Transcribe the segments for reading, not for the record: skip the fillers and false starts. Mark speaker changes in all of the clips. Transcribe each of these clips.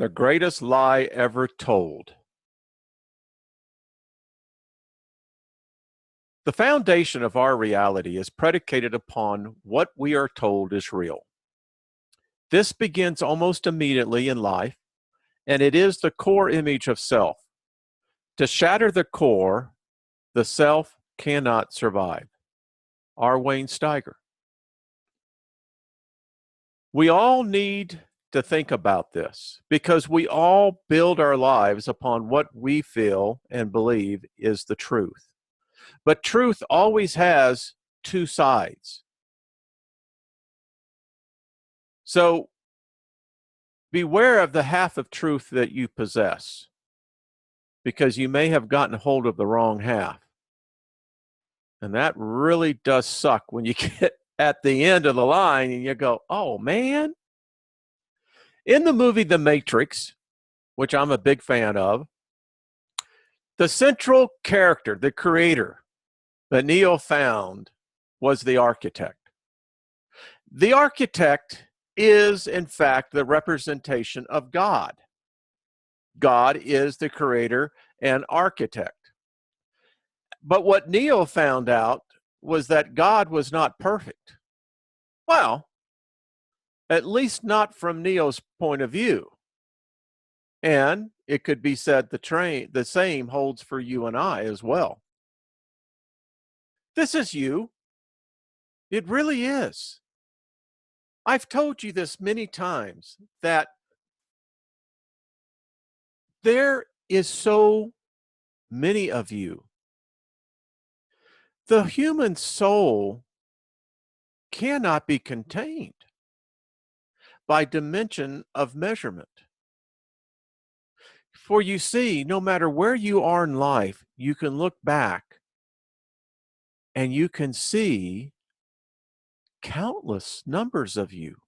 Speaker 1: The greatest lie ever told. The foundation of our reality is predicated upon what we are told is real. This begins almost immediately in life, and it is the core image of self. To shatter the core, the self cannot survive. R. Wayne Steiger. We all need to think about this because we all build our lives upon what we feel and believe is the truth. But truth always has two sides. So beware of the half of truth that you possess, because you may have gotten hold of the wrong half. And that really does suck when you get at the end of the line and you go, oh man. In the movie The Matrix, which I'm a big fan of, the central character, the creator that Neo found, was the architect. The architect is, in fact, the representation of God. God is the creator and architect. But what Neo found out was that God was not perfect. Well, at least not from Neo's point of view. And it could be said the same holds for you and I as well. This is you. It really is. I've told you this many times that there is so many of you. The human soul cannot be contained by dimension of measurement. For you see, no matter where you are in life, you can look back and you can see countless numbers of you.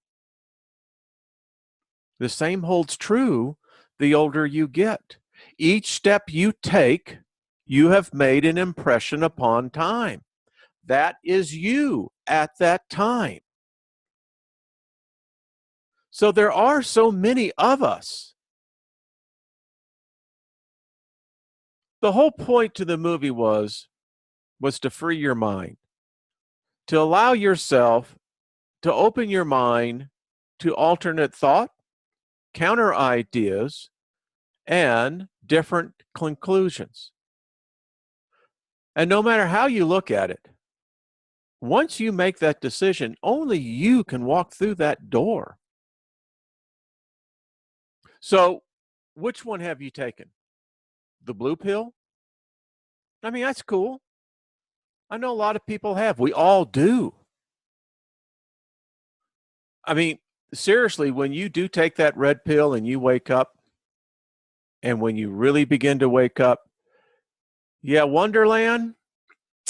Speaker 1: The same holds true the older you get. Each step you take, you have made an impression upon time. That is you at that time. So there are so many of us. The whole point to the movie was to free your mind, to allow yourself to open your mind to alternate thought, counter ideas, and different conclusions. And no matter how you look at it, once you make that decision, only you can walk through that door. So, which one have you taken? The blue pill? I mean, that's cool. I know a lot of people have. We all do. I mean, seriously, when you do take that red pill and you wake up, and when you really begin to wake up, yeah, Wonderland,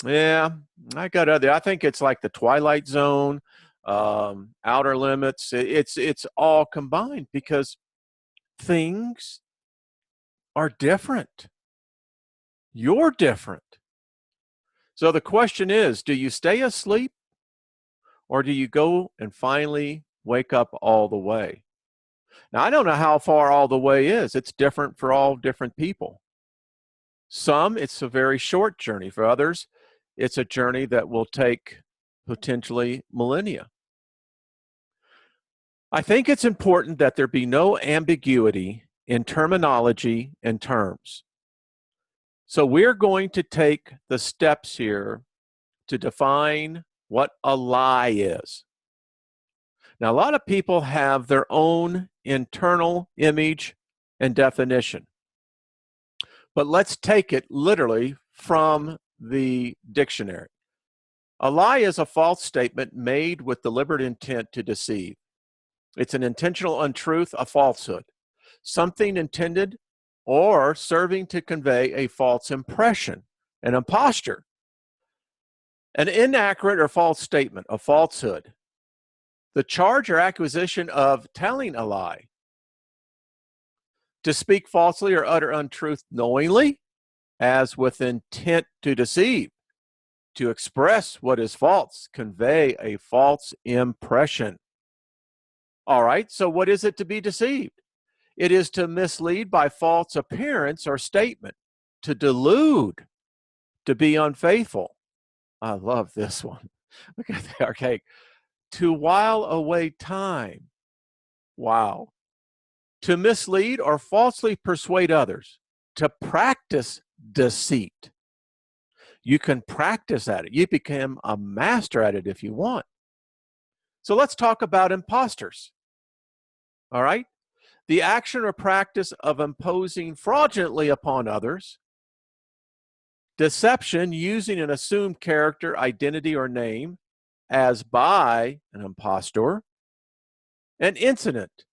Speaker 1: yeah, I think it's like the Twilight Zone, Outer Limits. It's all combined because things are different. You're different. So the question is, do you stay asleep or do you go and finally wake up all the way? Now, I don't know how far all the way is. It's different for all different people. Some, it's a very short journey. For others, it's a journey that will take potentially millennia. I think it's important that there be no ambiguity in terminology and terms. So we're going to take the steps here to define what a lie is. Now, a lot of people have their own internal image and definition. But let's take it literally from the dictionary. A lie is a false statement made with deliberate intent to deceive. It's an intentional untruth, a falsehood. Something intended or serving to convey a false impression, an imposture. An inaccurate or false statement, a falsehood. The charge or accusation of telling a lie. To speak falsely or utter untruth knowingly, as with intent to deceive. To express what is false, convey a false impression. All right, so what is it to be deceived? It is to mislead by false appearance or statement, to delude, to be unfaithful. I love this one. Look at the archaic. To while away time. Wow. To mislead or falsely persuade others. To practice deceit. You can practice at it. You become a master at it if you want. So let's talk about imposters. All right? The action or practice of imposing fraudulently upon others. Deception using an assumed character, identity, or name as by an impostor. An incident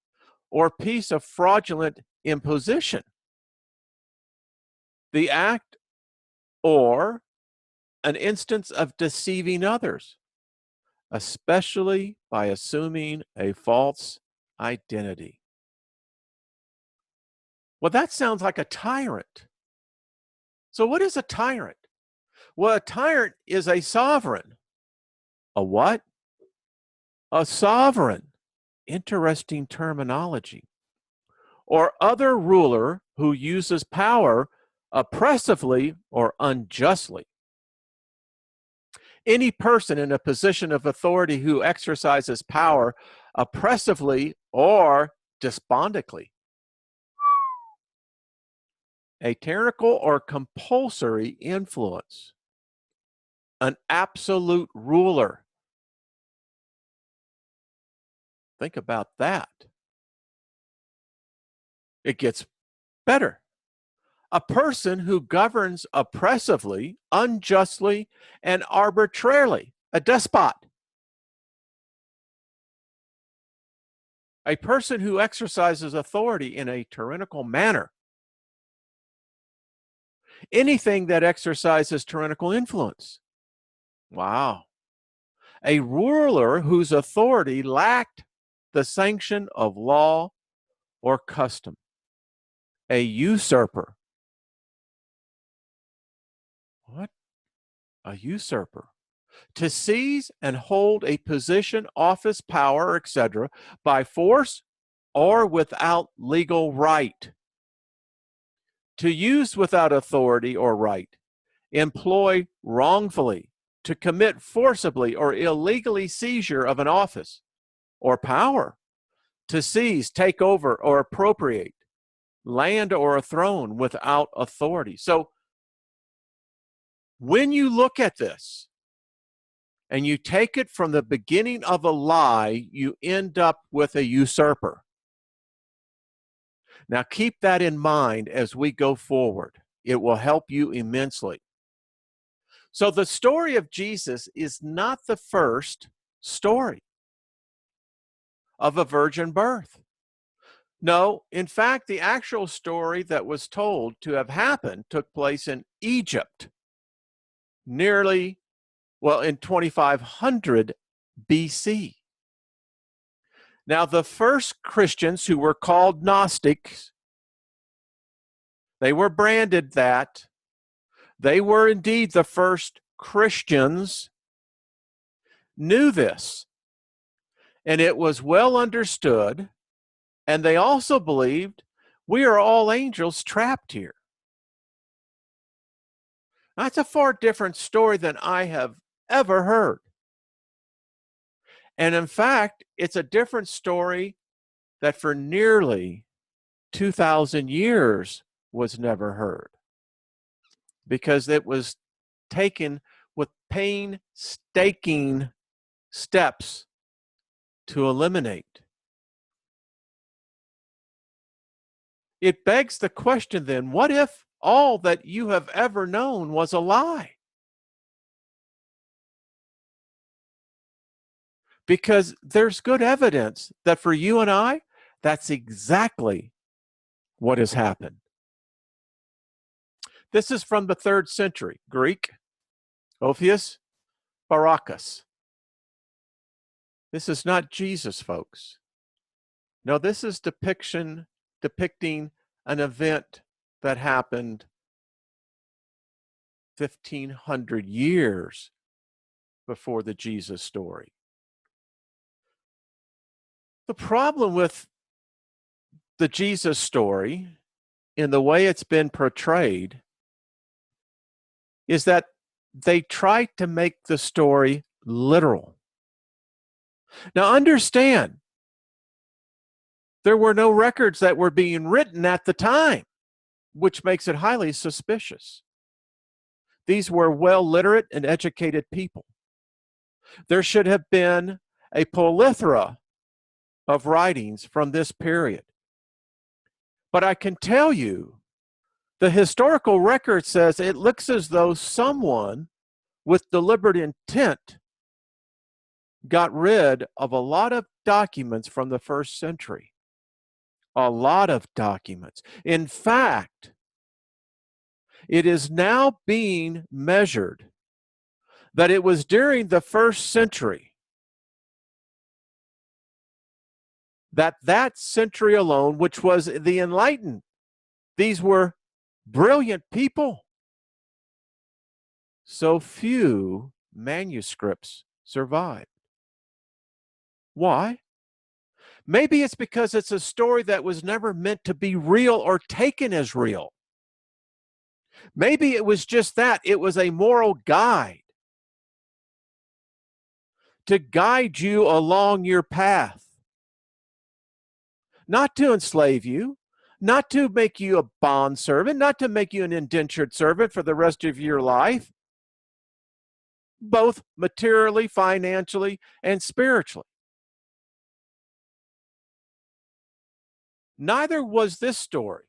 Speaker 1: or piece of fraudulent imposition. The act or an instance of deceiving others, especially by assuming a false identity. Well, that sounds like a tyrant. So what is a tyrant? Well, a tyrant is a sovereign. A what? A sovereign. Interesting terminology. Or other ruler who uses power oppressively or unjustly. Any person in a position of authority who exercises power oppressively or despotically. A tyrannical or compulsory influence. An absolute ruler. Think about that. It gets better. A person who governs oppressively, unjustly, and arbitrarily. A despot. A person who exercises authority in a tyrannical manner. Anything that exercises tyrannical influence. Wow. A ruler whose authority lacked the sanction of law or custom. A usurper. What? A usurper. To seize and hold a position, office, power, etc., by force or without legal right. To use without authority or right. Employ wrongfully. To commit forcibly or illegally seizure of an office or power. To seize, take over, or appropriate land or a throne without authority. So when you look at this and you take it from the beginning of a lie, you end up with a usurper. Now keep that in mind as we go forward. It will help you immensely. So the story of Jesus is not the first story of a virgin birth. No, in fact, the actual story that was told to have happened took place in Egypt, in 2500 BC. Now, the first Christians who were called Gnostics, they were branded that. They were indeed the first Christians, knew this, and it was well understood, and they also believed we are all angels trapped here. That's a far different story than I have ever heard. And in fact, it's a different story that for nearly 2,000 years was never heard, because it was taken with painstaking steps to eliminate. It begs the question then, what if all that you have ever known was a lie? Because there's good evidence that for you and I, that's exactly what has happened. This is from the 3rd century, Greek, Ophius Baracus. This is not Jesus, folks. No, this is depicting an event that happened 1,500 years before the Jesus story. The problem with the Jesus story, in the way it's been portrayed, is that they try to make the story literal. Now, understand, there were no records that were being written at the time, which makes it highly suspicious. These were well literate and educated people. There should have been a plethora of writings from this period. But I can tell you, the historical record says it looks as though someone with deliberate intent got rid of a lot of documents from the first century. A lot of documents. In fact, it is now being measured that it was during the first century, that century alone, which was the enlightened. These were brilliant people. So few manuscripts survived. Why? Maybe it's because it's a story that was never meant to be real or taken as real. Maybe it was just that. It was a moral guide to guide you along your path. Not to enslave you, not to make you a bondservant, not to make you an indentured servant for the rest of your life, both materially, financially, and spiritually. Neither was this story.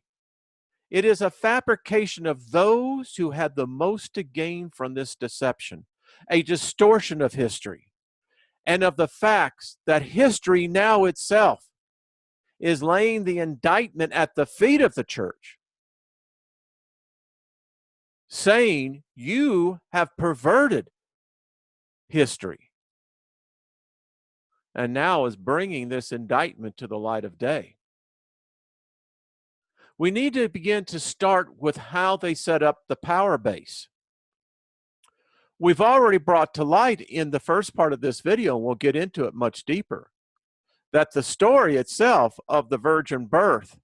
Speaker 1: It is a fabrication of those who had the most to gain from this deception, a distortion of history, and of the facts that history now itself is laying the indictment at the feet of the church, saying you have perverted history, and now is bringing this indictment to the light of day. We need to begin to start with how they set up the power base. We've already brought to light in the first part of this video, and we'll get into it much deeper, that the story itself of the virgin birth,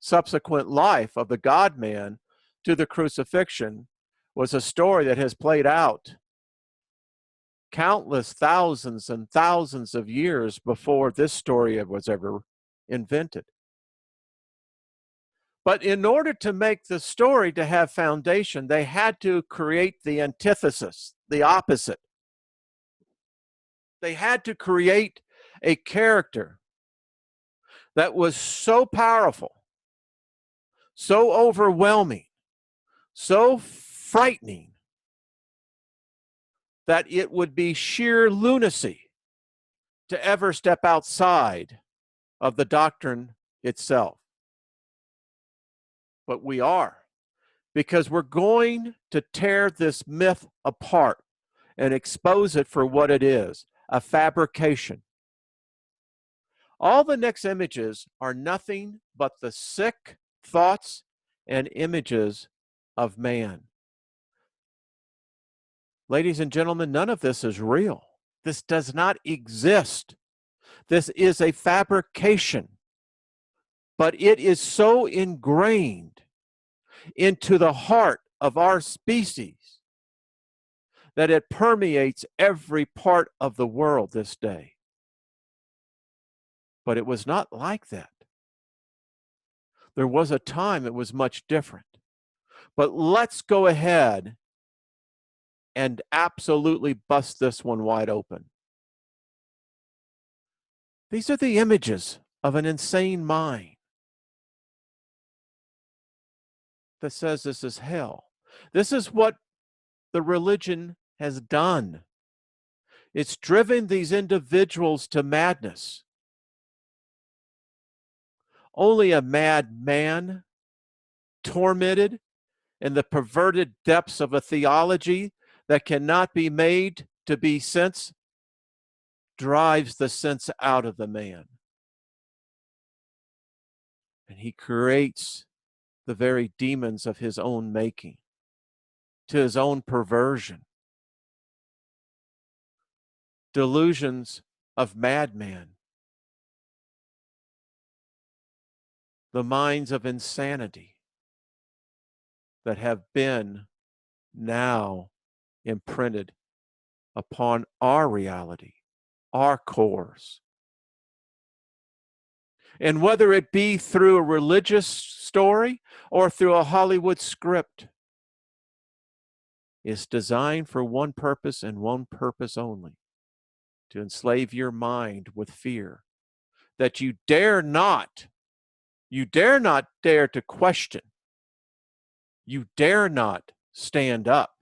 Speaker 1: subsequent life of the God-man to the crucifixion, was a story that has played out countless thousands and thousands of years before this story was ever invented. But in order to make the story to have foundation, they had to create the antithesis, the opposite. They had to create a character that was so powerful, so overwhelming, so frightening, that it would be sheer lunacy to ever step outside of the doctrine itself. But we are, because we're going to tear this myth apart and expose it for what it is, a fabrication. All the next images are nothing but the sick thoughts and images of man. Ladies and gentlemen, none of this is real. This does not exist. This is a fabrication. But it is so ingrained into the heart of our species that it permeates every part of the world this day. But it was not like that. There was a time it was much different. But let's go ahead and absolutely bust this one wide open. These are the images of an insane mind that says this is hell. This is what the religion has done. It's driven these individuals to madness. Only a mad man, tormented in the perverted depths of a theology that cannot be made to be sense, drives the sense out of the man. And he creates the very demons of his own making, to his own perversion. Delusions of madman. the minds of insanity that have been now imprinted upon our reality, our cores. And whether it be through a religious story or through a Hollywood script, it's designed for one purpose and one purpose only: to enslave your mind with fear, that you dare not dare to question. You dare not stand up.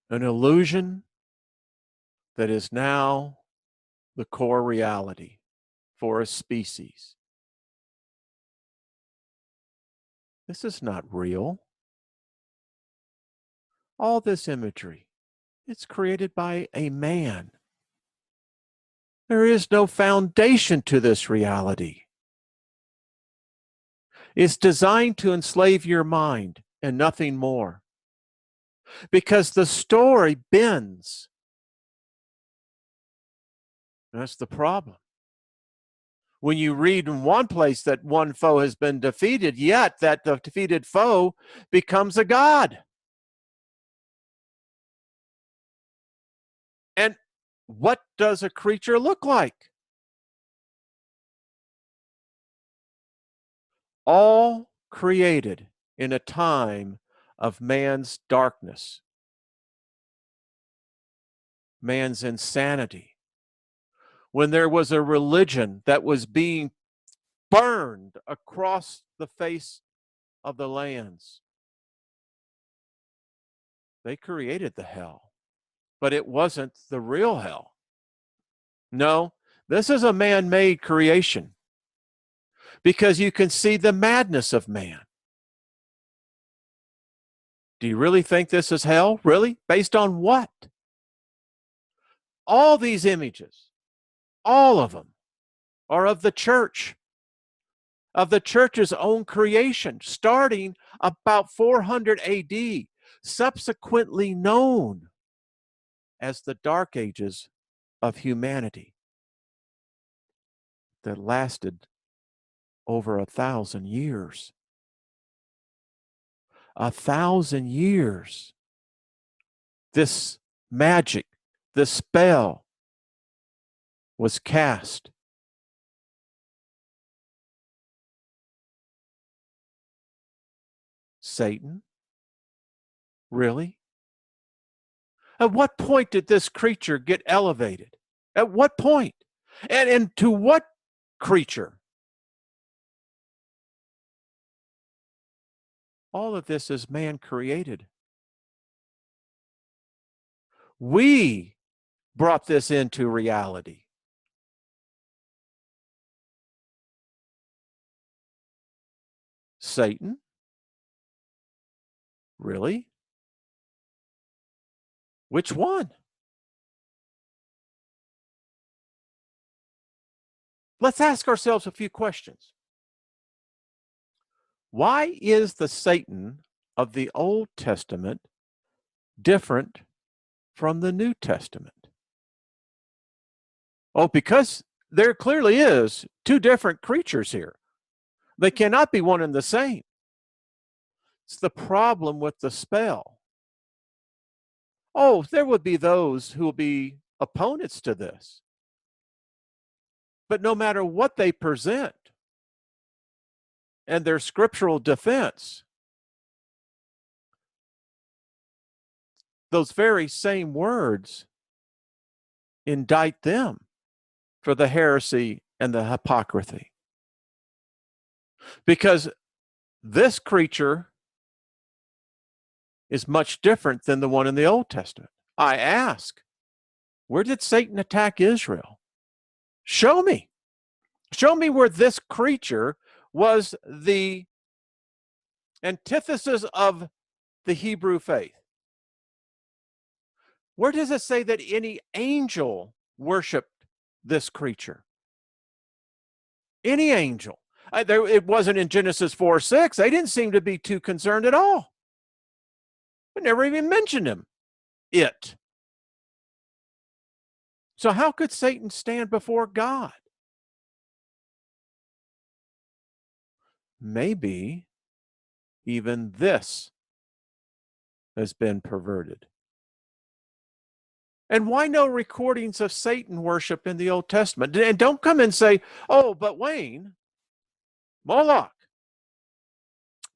Speaker 1: An illusion that is now the core reality for a species. This is not real. All this imagery, it's created by a man. There is no foundation to this reality. It's designed to enslave your mind and nothing more. Because the story bends. That's the problem. When you read in one place that one foe has been defeated, yet that the defeated foe becomes a god. And what does a creature look like? All created in a time of man's darkness, man's insanity, when there was a religion that was being burned across the face of the lands. They created the hell, but it wasn't the real hell. No, this is a man-made creation, because you can see the madness of man. Do you really think this is hell? Really? Based on what? All these images, all of them, are of the church, of the church's own creation, starting about 400 AD, subsequently known as the Dark Ages of humanity, that lasted over 1,000 years. 1,000 years. This magic, this spell was cast. Satan? Really? At what point did this creature get elevated? At what point? And to what creature? All of this is man created. We brought this into reality. Satan? Really? Which one? Let's ask ourselves a few questions. Why is the Satan of the Old Testament different from the New Testament? Oh, because there clearly is two different creatures here. They cannot be one and the same. It's the problem with the spell. Oh, there would be those who will be opponents to this. But no matter what they present and their scriptural defense, those very same words indict them for the heresy and the hypocrisy. Because this creature is much different than the one in the Old Testament. I ask, where did Satan attack Israel? Show me. Show me where this creature was the antithesis of the Hebrew faith. Where does it say that any angel worshiped this creature? Any angel. It wasn't in Genesis 4:6. They didn't seem to be too concerned at all. We never even mentioned him. It. So how could Satan stand before God? maybe even this has been perverted. And why no recordings of Satan worship in the Old Testament? And don't come and say, oh, but Wayne, Moloch.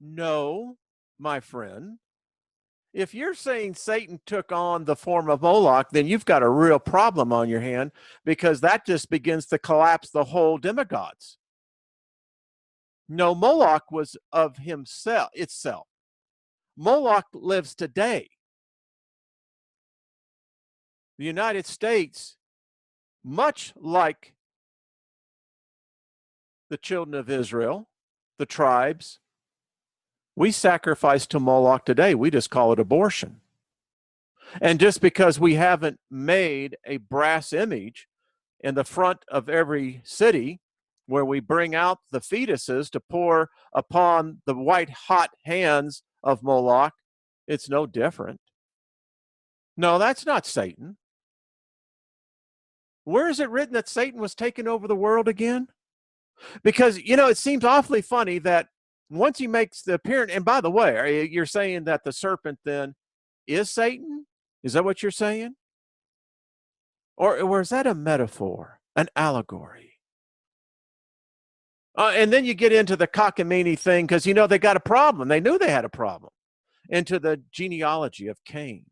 Speaker 1: No, my friend. If you're saying Satan took on the form of Moloch, then you've got a real problem on your hand, because that just begins to collapse the whole demigods. No, Moloch was of himself itself. Moloch lives today. The United States, much like the children of Israel, the tribes, we sacrifice to Moloch today. We just call it abortion. And just because we haven't made a brass image in the front of every city where we bring out the fetuses to pour upon the white hot hands of Moloch, it's no different. No, that's not Satan. Where is it written that Satan was taking over the world again? Because, it seems awfully funny that once he makes the appearance, and by the way, you're saying that the serpent then is Satan? Is that what you're saying? Or is that a metaphor, an allegory? And then you get into the cockamamie thing, because, they got a problem. They knew they had a problem. Into the genealogy of Cain.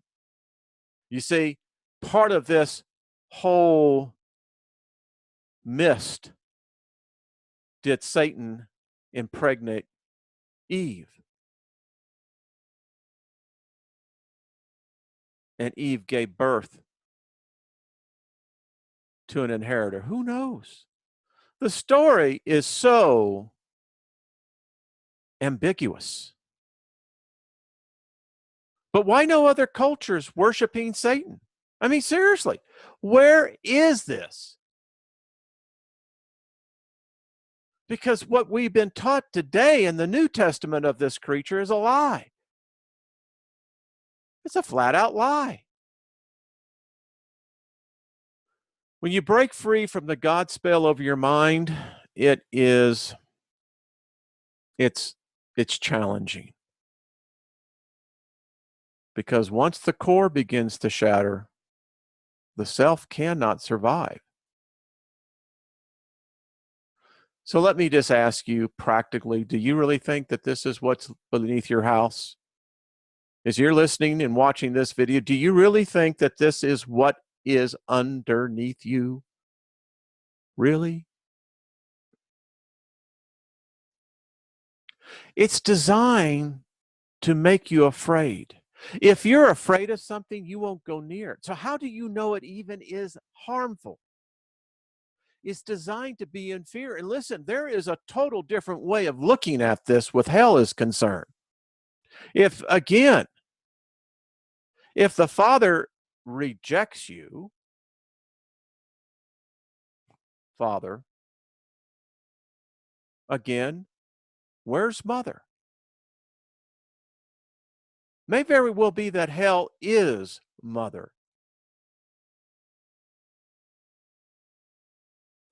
Speaker 1: You see, part of this whole mist, did Satan impregnate Eve? And Eve gave birth to an inheritor. Who knows? The story is so ambiguous. But why no other cultures worshiping Satan? I mean, seriously, where is this? Because what we've been taught today in the New Testament of this creature is a lie. It's a flat out lie. When you break free from the God spell over your mind, it's challenging. Because once the core begins to shatter, the self cannot survive. So let me just ask you practically, do you really think that this is what's beneath your house? As you're listening and watching this video, do you really think that this is what is underneath you? Really? It's designed to make you afraid. If you're afraid of something, you won't go near it. So how do you know it even is harmful? It's designed to be in fear. And listen, there is a total different way of looking at this with hell is concerned. If the Father rejects you, Father, again, where's Mother? May very well be that hell is Mother.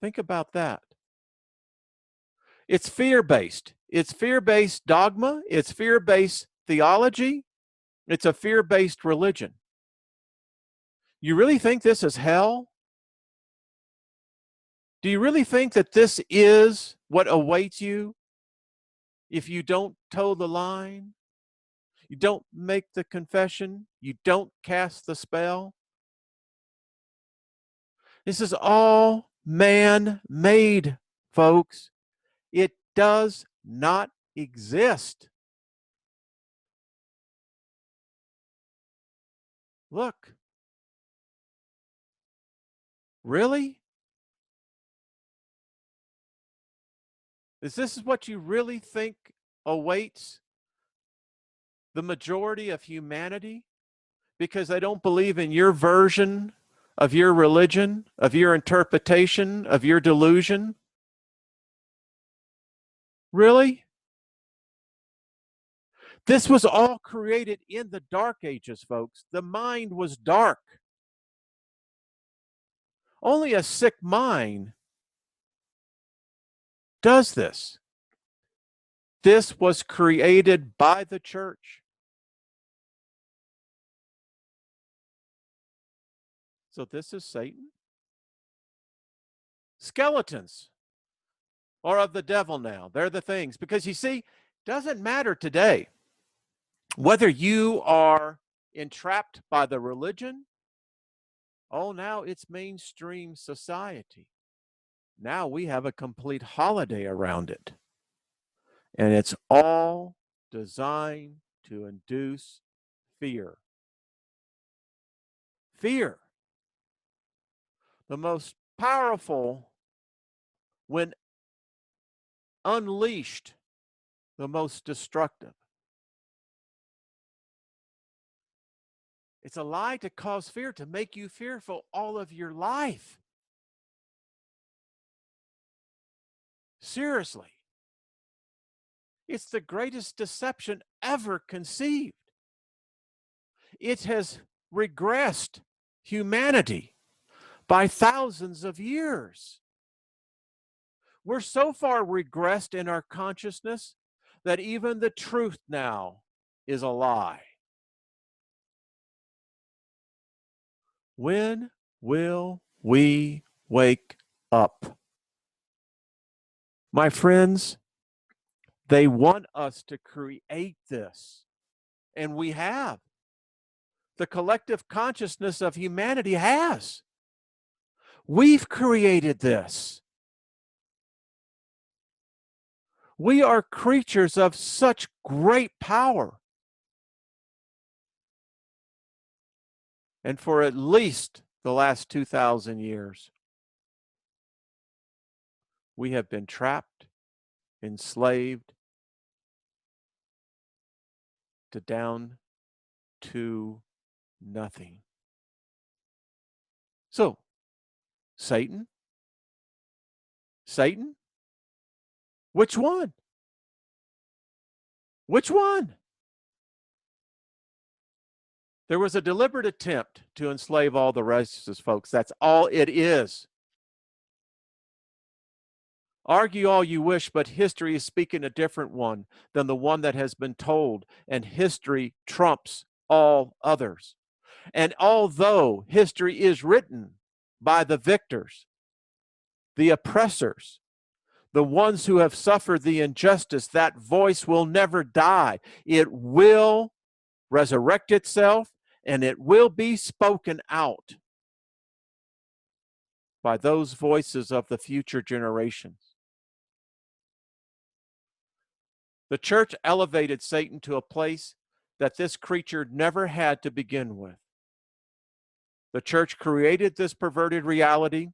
Speaker 1: Think about that. It's fear-based. It's fear-based dogma. It's fear-based theology. It's a fear-based religion. You really think this is hell? Do you really think that this is what awaits you if you don't toe the line? You don't make the confession? You don't cast the spell? This is all man-made, folks. It does not exist. Look. Really? Is this what you really think awaits the majority of humanity? Because they don't believe in your version of your religion, of your interpretation, of your delusion? Really? This was all created in the Dark Ages, folks. The mind was dark. Only a sick mind does this. This was created by the church. So this is Satan. Skeletons are of the devil now. They're the things. Because you see, doesn't matter today whether you are entrapped by the religion. Oh, now it's mainstream society. Now we have a complete holiday around it. And it's all designed to induce fear. Fear. The most powerful, when unleashed, the most destructive. It's a lie to cause fear, to make you fearful all of your life. Seriously. It's the greatest deception ever conceived. It has regressed humanity by thousands of years. We're so far regressed in our consciousness that even the truth now is a lie. When will we wake up? My friends, they want us to create this, and we have. The collective consciousness of humanity has. We've created this. We are creatures of such great power. And for at least the last 2,000 years, we have been trapped, enslaved, to down to nothing. So, Satan? Satan? Which one? Which one? There was a deliberate attempt to enslave all the righteous folks. That's all it is. Argue all you wish, but history is speaking a different one than the one that has been told, and history trumps all others. And although history is written by the victors, the oppressors, the ones who have suffered the injustice, that voice will never die. It will resurrect itself, and it will be spoken out by those voices of the future generations. The church elevated Satan to a place that this creature never had to begin with. The church created this perverted reality.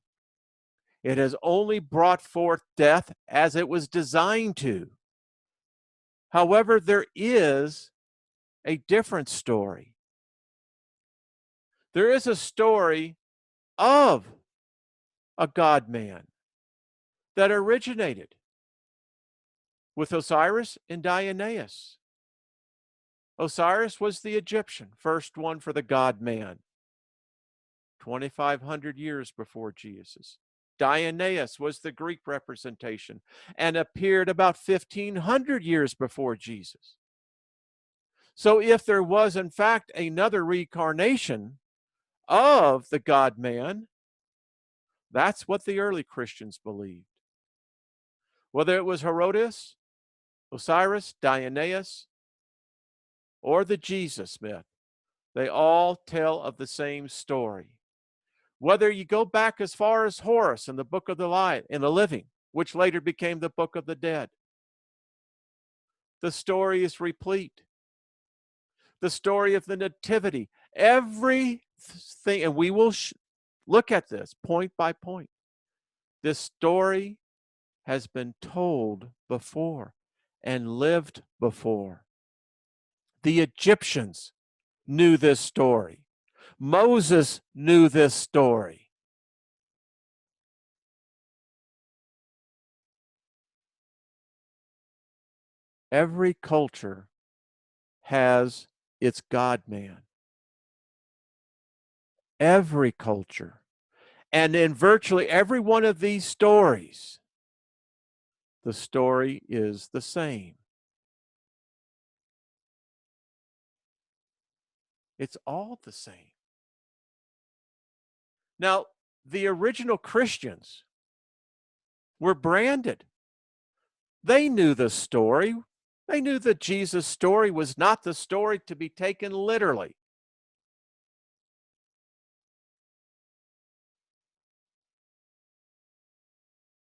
Speaker 1: It has only brought forth death as it was designed to. However, there is a different story. There is a story of a God-man that originated with Osiris and Dionysus. Osiris was the Egyptian, first one for the God-man, 2,500 years before Jesus. Dionysus was the Greek representation and appeared about 1,500 years before Jesus. So if there was, in fact, another reincarnation of the God-man, that's what the early Christians believed. Whether it was Herodotus, Osiris, Dionysus, or the Jesus myth, they all tell of the same story. Whether you go back as far as Horus in the Book of the Living, which later became the Book of the Dead, the story is replete. The story of the Nativity, everything, and we will look at this point by point. This story has been told before and lived before. The Egyptians knew this story. Moses knew this story. Every culture has its God-man. Every culture. And in virtually every one of these stories, the story is the same. It's all the same. Now, the original Christians were branded. They knew the story. They knew that Jesus' story was not the story to be taken literally.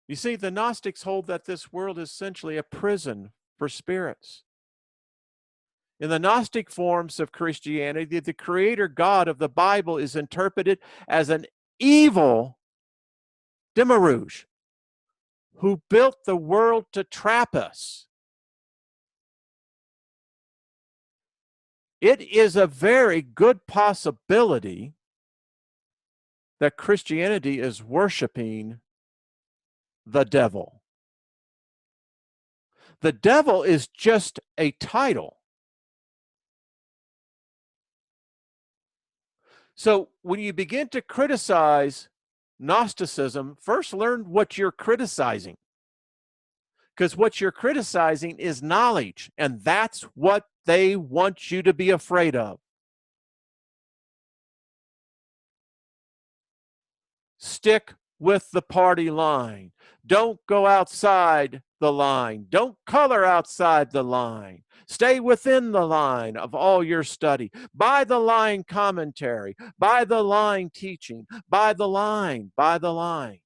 Speaker 1: You see, the Gnostics hold that this world is essentially a prison for spirits. In the Gnostic forms of Christianity, the creator God of the Bible is interpreted as an evil demiurge who built the world to trap us. It is a very good possibility that Christianity is worshiping the devil. The devil is just a title. So when you begin to criticize Gnosticism, first learn what you're criticizing. Because what you're criticizing is knowledge, and that's what they want you to be afraid of. Stick with the party line. Don't go outside the line. Don't color outside the line. Stay within the line of all your study. By the line commentary, by the line teaching, by the line, by the line.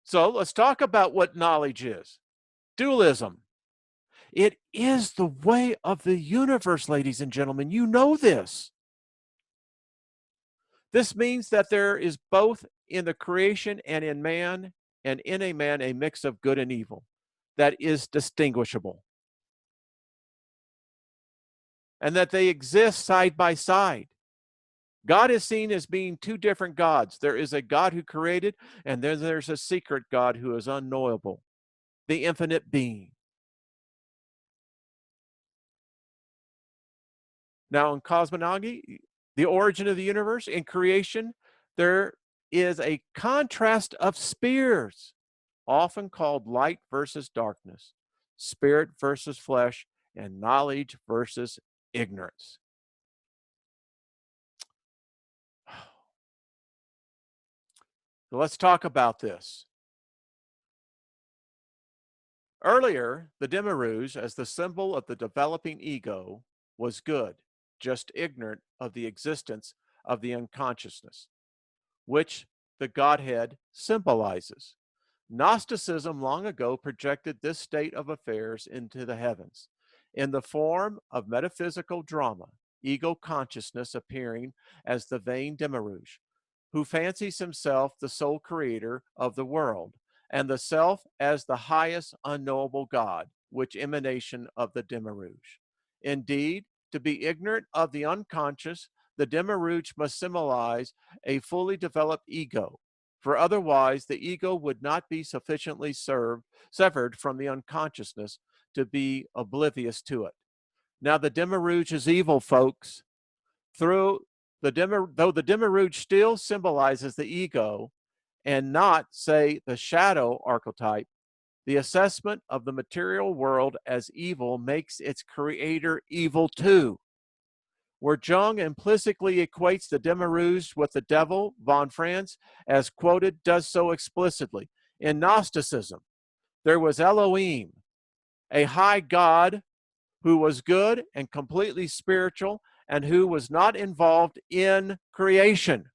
Speaker 1: So let's talk about what knowledge is. Dualism. It is the way of the universe, ladies and gentlemen. You know this. This means that there is both in the creation and in man, and in a man, a mix of good and evil that is distinguishable. And that they exist side by side. God is seen as being two different gods. There is a God who created, and then there's a secret God who is unknowable, the infinite being. Now, in cosmology, the origin of the universe, in creation, there is a contrast of spheres, often called light versus darkness, spirit versus flesh, and knowledge versus ignorance. So let's talk about this. Earlier, the demiurge, as the symbol of the developing ego, was good, just ignorant of the existence of the unconsciousness, which the Godhead symbolizes. Gnosticism long ago projected this state of affairs into the heavens in the form of metaphysical drama, ego consciousness appearing as the vain demiurge, who fancies himself the sole creator of the world, and the self as the highest unknowable God, which emanation of the demiurge. Indeed, to be ignorant of the unconscious, the demiurge must symbolize a fully developed ego, for otherwise the ego would not be sufficiently severed from the unconsciousness to be oblivious to it. Now, the demiurge is evil, folks. Though the demiurge still symbolizes the ego and not, say, the shadow archetype, the assessment of the material world as evil makes its creator evil too. Where Jung implicitly equates the demiurge with the devil, von Franz, as quoted, does so explicitly. In Gnosticism, there was Elohim, a high God who was good and completely spiritual and who was not involved in creation,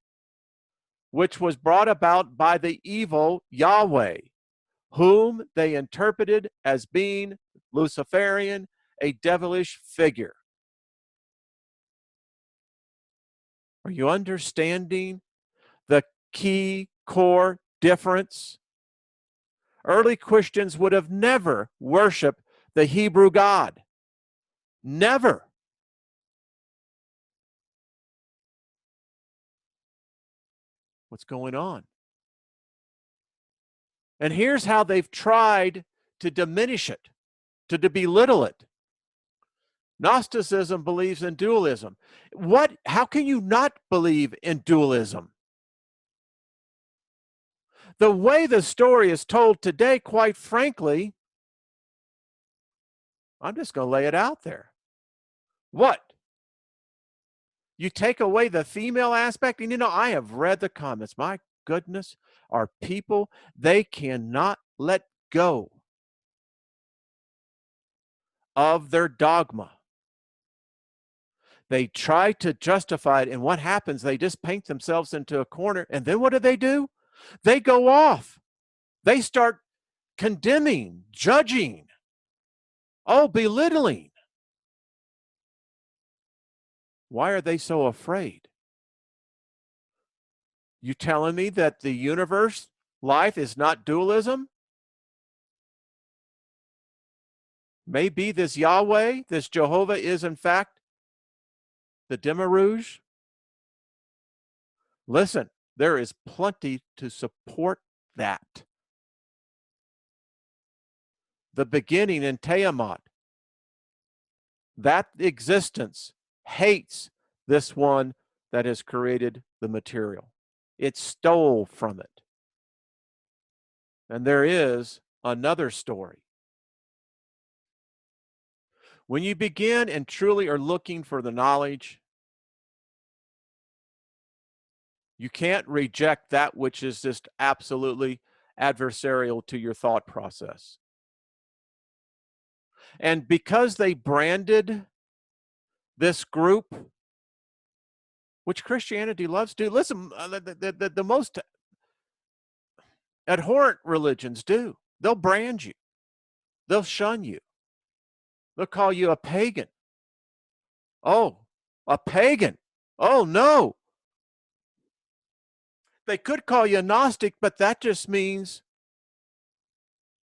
Speaker 1: which was brought about by the evil Yahweh, whom they interpreted as being Luciferian, a devilish figure. Are you understanding the key core difference? Early Christians would have never worshiped the Hebrew God. Never. What's going on? And here's how they've tried to diminish it, to belittle it. Gnosticism believes in dualism. How can you not believe in dualism? The way the story is told today, quite frankly, I'm just going to lay it out there. What? You take away the female aspect? And I have read the comments. My goodness, our people, they cannot let go of their dogma. They try to justify it, and what happens? They just paint themselves into a corner, and then what do? They go off. They start condemning, judging, belittling. Why are they so afraid? You telling me that the universe, life is not dualism? Maybe this Yahweh, this Jehovah is in fact the Demiurge? Listen, there is plenty to support that. The beginning in Tiamat, that existence hates this one that has created the material. It stole from it. And there is another story. When you begin and truly are looking for the knowledge, you can't reject that which is just absolutely adversarial to your thought process. And because they branded this group, which Christianity loves to do, listen, the most abhorrent religions do. They'll brand you. They'll shun you. They'll call you a pagan. Oh, a pagan. Oh, no. They could call you a Gnostic, but that just means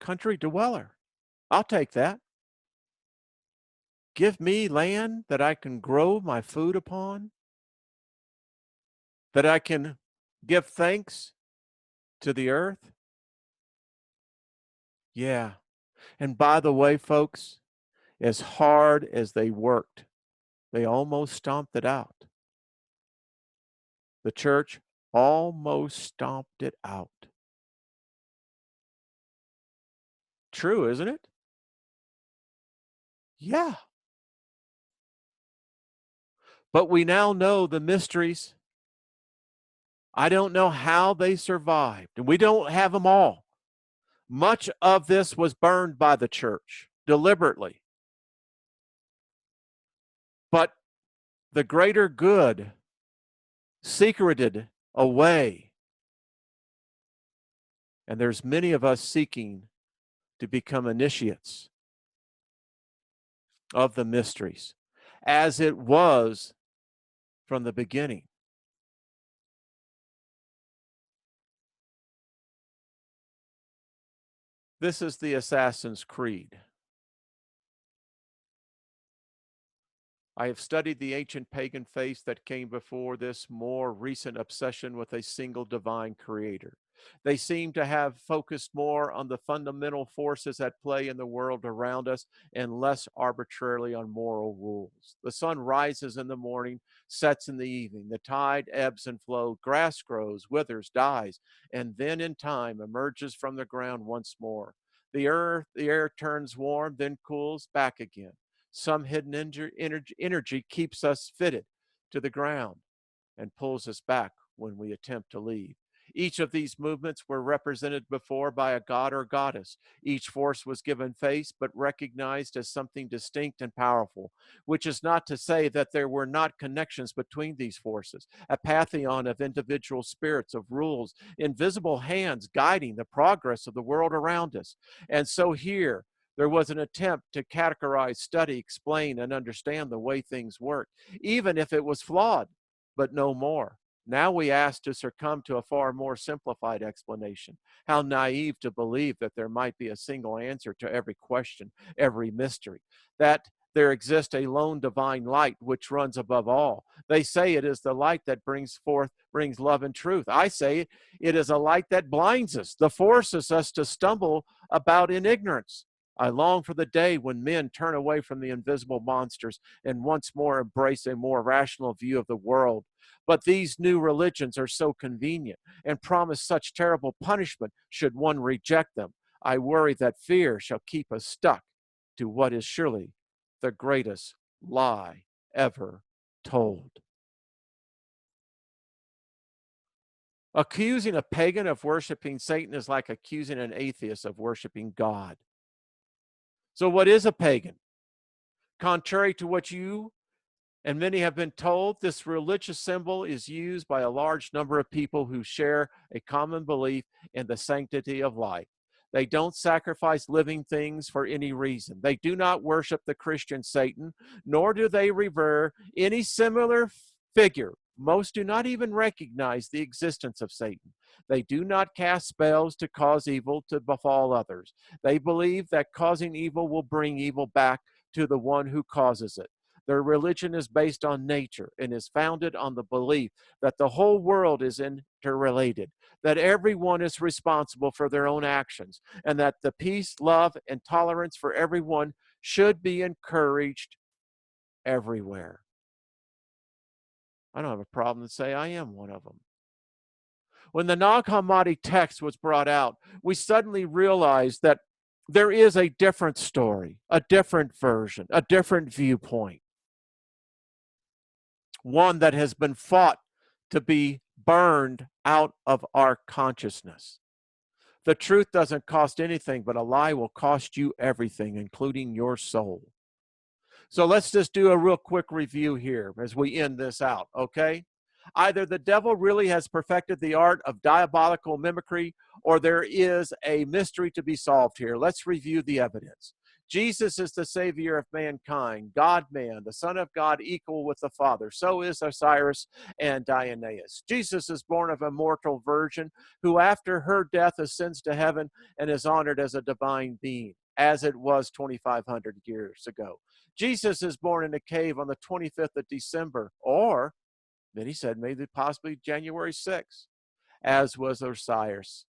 Speaker 1: country dweller. I'll take that. Give me land that I can grow my food upon, that I can give thanks to the earth. Yeah. And by the way, folks, as hard as they worked, they almost stomped it out. The church almost stomped it out. True, isn't it? Yeah. But we now know the mysteries. I don't know how they survived, and we don't have them all. Much of this was burned by the church deliberately. But the greater good secreted away. And there's many of us seeking to become initiates of the mysteries, as it was from the beginning. This is the Assassin's Creed. I have studied the ancient pagan faiths that came before this more recent obsession with a single divine creator. They seem to have focused more on the fundamental forces at play in the world around us and less arbitrarily on moral rules. The sun rises in the morning, sets in the evening. The tide ebbs and flows. Grass grows, withers, dies, and then in time emerges from the ground once more. The air turns warm, then cools back again. Some hidden energy keeps us fitted to the ground and pulls us back when we attempt to leave. Each of these movements were represented before by a god or goddess. Each force was given face, but recognized as something distinct and powerful, which is not to say that there were not connections between these forces, a pantheon of individual spirits, of rules, invisible hands guiding the progress of the world around us. And so here, there was an attempt to categorize, study, explain, and understand the way things work, even if it was flawed, but no more. Now we ask to succumb to a far more simplified explanation. How naive to believe that there might be a single answer to every question, every mystery, that there exists a lone divine light which runs above all. They say it is the light that brings love and truth. I say it is a light that blinds us, that forces us to stumble about in ignorance. I long for the day when men turn away from the invisible monsters and once more embrace a more rational view of the world. But these new religions are so convenient and promise such terrible punishment should one reject them. I worry that fear shall keep us stuck to what is surely the greatest lie ever told. Accusing a pagan of worshiping Satan is like accusing an atheist of worshiping God. So what is a pagan? Contrary to what you and many have been told, this religious symbol is used by a large number of people who share a common belief in the sanctity of life. They don't sacrifice living things for any reason. They do not worship the Christian Satan, nor do they revere any similar figure. Most do not even recognize the existence of Satan. They do not cast spells to cause evil to befall others. They believe that causing evil will bring evil back to the one who causes it. Their religion is based on nature and is founded on the belief that the whole world is interrelated, that everyone is responsible for their own actions, and that the peace, love, and tolerance for everyone should be encouraged everywhere. I don't have a problem to say I am one of them. When the Nag Hammadi text was brought out, we suddenly realized that there is a different story, a different version, a different viewpoint. One that has been fought to be burned out of our consciousness. The truth doesn't cost anything, but a lie will cost you everything, including your soul. So let's just do a real quick review here as we end this out, okay? Either the devil really has perfected the art of diabolical mimicry, or there is a mystery to be solved here. Let's review the evidence. Jesus is the Savior of mankind, God-man, the Son of God, equal with the Father. So is Osiris and Dionysus. Jesus is born of a mortal virgin who after her death ascends to heaven and is honored as a divine being, as it was 2,500 years ago. Jesus is born in a cave on the 25th of December, or many said maybe possibly January 6th, as was Osiris.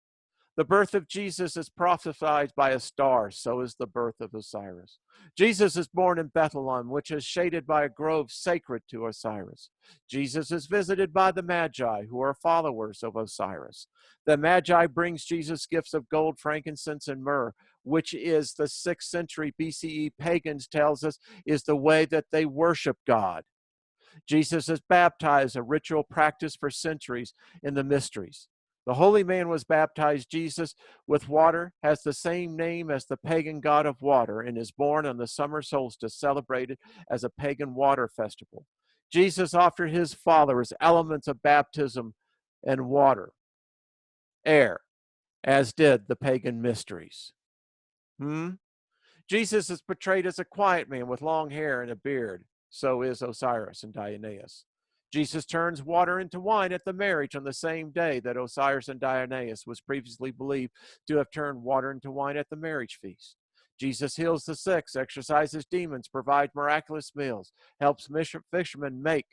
Speaker 1: The birth of Jesus is prophesied by a star, so is the birth of Osiris. Jesus is born in Bethlehem, which is shaded by a grove sacred to Osiris. Jesus is visited by the Magi, who are followers of Osiris. The Magi brings Jesus gifts of gold, frankincense, and myrrh, which is the 6th century BCE pagans tells us is the way that they worship God. Jesus is baptized, a ritual practice for centuries in the mysteries. The holy man was baptized. Jesus with water has the same name as the pagan god of water and is born on the summer solstice, celebrated as a pagan water festival. Jesus offered his followers elements of baptism and water, air, as did the pagan mysteries. Jesus is portrayed as a quiet man with long hair and a beard. So is Osiris and Dionysus. Jesus turns water into wine at the marriage on the same day that Osiris and Dionysus was previously believed to have turned water into wine at the marriage feast. Jesus heals the sick, exorcises demons, provides miraculous meals, helps fishermen make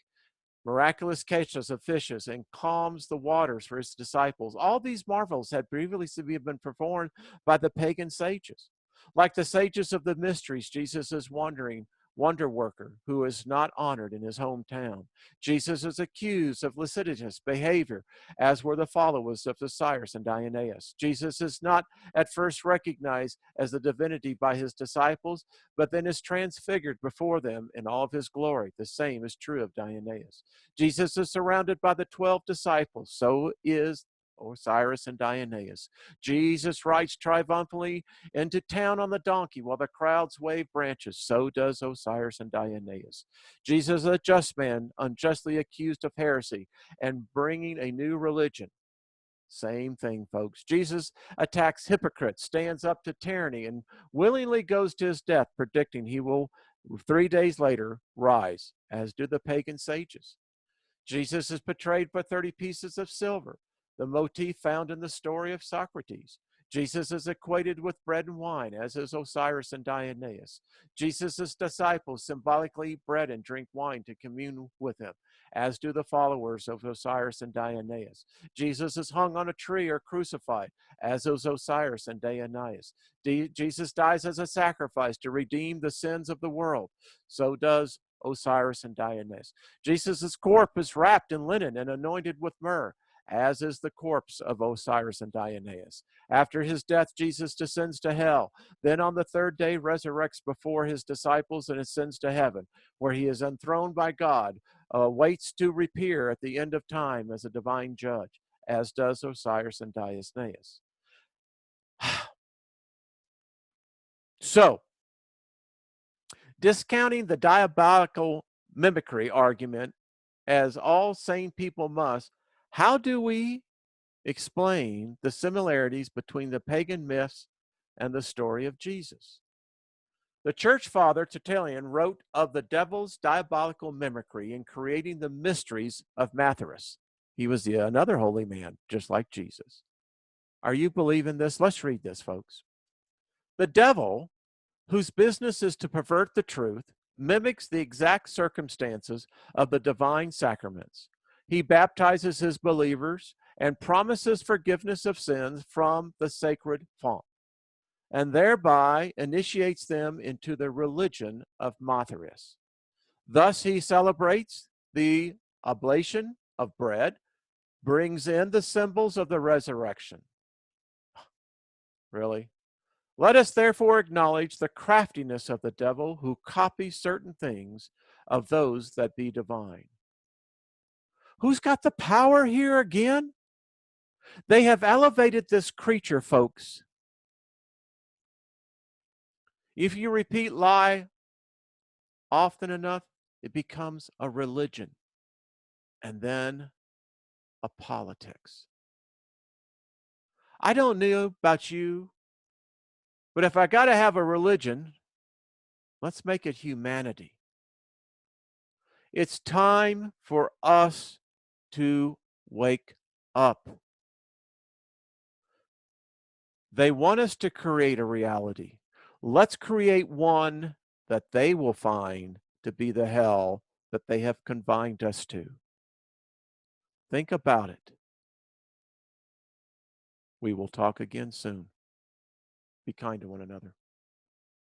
Speaker 1: miraculous catches of fishes, and calms the waters for his disciples. All these marvels had previously been performed by the pagan sages. Like the sages of the mysteries, Jesus is wonder worker who is not honored in his hometown. Jesus is accused of licentious behavior, as were the followers of Osiris and Dionysus. Jesus is not at first recognized as the divinity by his disciples, but then is transfigured before them in all of his glory. The same is true of Dionysus. Jesus is surrounded by the 12 disciples. So is Osiris and Dionysus. Jesus rides triumphantly into town on the donkey while the crowds wave branches. So does Osiris and Dionysus. Jesus is a just man, unjustly accused of heresy and bringing a new religion. Same thing, folks. Jesus attacks hypocrites, stands up to tyranny, and willingly goes to his death, predicting he will 3 days later rise, as do the pagan sages. Jesus is portrayed for 30 pieces of silver, the motif found in the story of Socrates. Jesus is equated with bread and wine, as is Osiris and Dionysus. Jesus' disciples symbolically eat bread and drink wine to commune with him, as do the followers of Osiris and Dionysus. Jesus is hung on a tree or crucified, as is Osiris and Dionysus. Jesus dies as a sacrifice to redeem the sins of the world. So does Osiris and Dionysus. Jesus' corpse is wrapped in linen and anointed with myrrh, as is the corpse of Osiris and Dionysus. After his death, Jesus descends to hell. Then on the third day resurrects before his disciples and ascends to heaven, where he is enthroned by God, waits to reappear at the end of time as a divine judge, as does Osiris and Dionysus. So, discounting the diabolical mimicry argument, as all sane people must, how do we explain the similarities between the pagan myths and the story of Jesus? The church father Tertullian wrote of the devil's diabolical mimicry in creating the mysteries of Mathers. He was another holy man, just like Jesus. Are you believing this? Let's read this, folks. The devil, whose business is to pervert the truth, mimics the exact circumstances of the divine sacraments. He baptizes his believers and promises forgiveness of sins from the sacred font, and thereby initiates them into the religion of Mathers. Thus he celebrates the oblation of bread, brings in the symbols of the resurrection. Really? Let us therefore acknowledge the craftiness of the devil, who copies certain things of those that be divine. Who's got the power here again? They have elevated this creature, folks. If you repeat lie often enough, it becomes a religion and then a politics. I don't know about you, but if I got to have a religion, let's make it humanity. It's time for us to wake up. They want us to create a reality. Let's create one that they will find to be the hell that they have confined us to. Think about it. We will talk again soon. Be kind to one another.